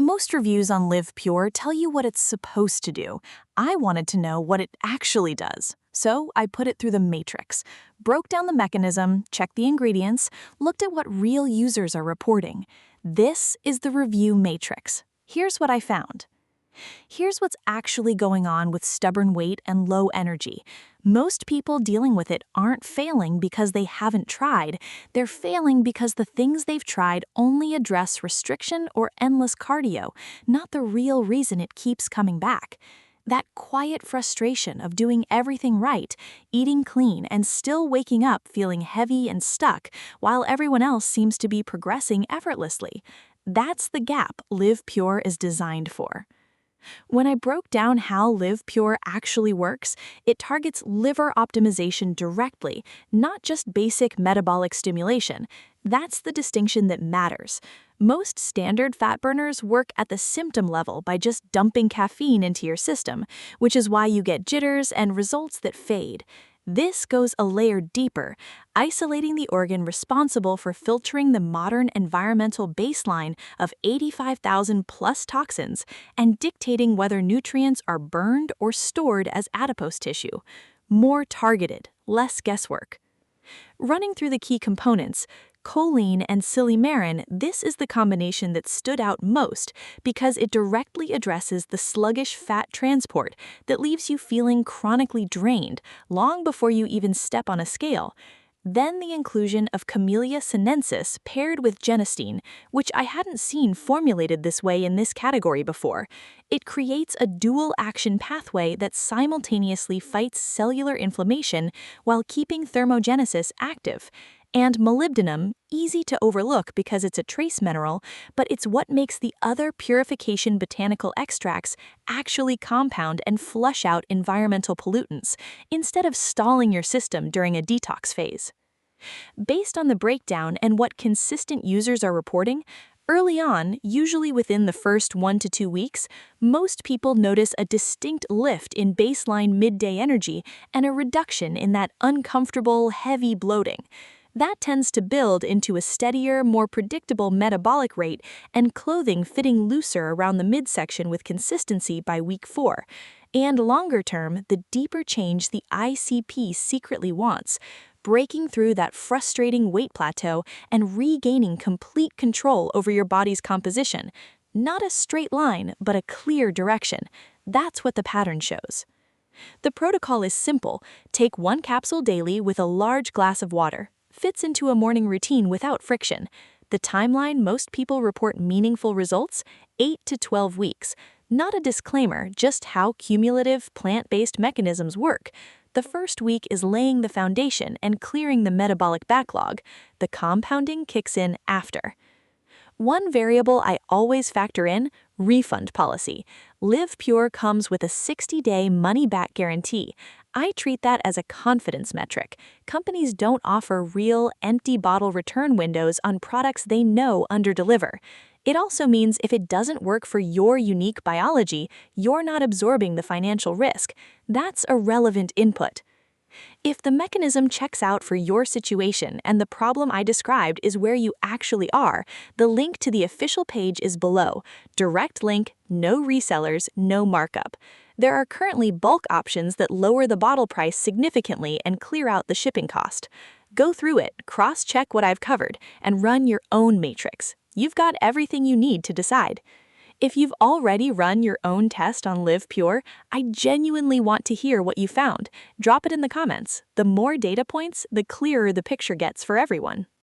Most reviews on Liv Pure tell you what it's supposed to do. I wanted to know what it actually does. So I put it through the matrix, broke down the mechanism, checked the ingredients, looked at what real users are reporting. This is the review matrix. Here's what I found. Here's what's actually going on with stubborn weight and low energy. Most people dealing with it aren't failing because they haven't tried. They're failing because the things they've tried only address restriction or endless cardio, not the real reason it keeps coming back. That quiet frustration of doing everything right, eating clean, and still waking up feeling heavy and stuck while everyone else seems to be progressing effortlessly. That's the gap Liv Pure is designed for. When I broke down how Liv Pure actually works, it targets liver optimization directly, not just basic metabolic stimulation. That's the distinction that matters. Most standard fat burners work at the symptom level by just dumping caffeine into your system, which is why you get jitters and results that fade. This goes a layer deeper, isolating the organ responsible for filtering the modern environmental baseline of 85,000 plus toxins and dictating whether nutrients are burned or stored as adipose tissue. More targeted, less guesswork. Running through the key components, choline and silymarin, this is the combination that stood out most because it directly addresses the sluggish fat transport that leaves you feeling chronically drained long before you even step on a scale. Then the inclusion of Camellia sinensis paired with genistein, which I hadn't seen formulated this way in this category before. It creates a dual-action pathway that simultaneously fights cellular inflammation while keeping thermogenesis active. And molybdenum, easy to overlook because it's a trace mineral, but it's what makes the other purification botanical extracts actually compound and flush out environmental pollutants, instead of stalling your system during a detox phase. Based on the breakdown and what consistent users are reporting, early on, usually within the first 1 to 2 weeks, most people notice a distinct lift in baseline midday energy and a reduction in that uncomfortable, heavy bloating. That tends to build into a steadier, more predictable metabolic rate and clothing fitting looser around the midsection with consistency by week 4. And longer term, the deeper change the ICP secretly wants, breaking through that frustrating weight plateau and regaining complete control over your body's composition. Not a straight line, but a clear direction. That's what the pattern shows. The protocol is simple. Take 1 capsule daily with a large glass of water. Fits into a morning routine without friction. The timeline most people report meaningful results, 8 to 12 weeks. Not a disclaimer, just how cumulative plant-based mechanisms work. The first week is laying the foundation and clearing the metabolic backlog. The compounding kicks in after. One variable I always factor in, refund policy. Liv Pure comes with a 60-day money-back guarantee. I treat that as a confidence metric. Companies don't offer real, empty bottle return windows on products they know underdeliver. It also means if it doesn't work for your unique biology, you're not absorbing the financial risk. That's a relevant input. If the mechanism checks out for your situation and the problem I described is where you actually are, the link to the official page is below. Direct link, no resellers, no markup. There are currently bulk options that lower the bottle price significantly and clear out the shipping cost. Go through it, cross-check what I've covered, and run your own matrix. You've got everything you need to decide. If you've already run your own test on Liv Pure, I genuinely want to hear what you found. Drop it in the comments. The more data points, the clearer the picture gets for everyone.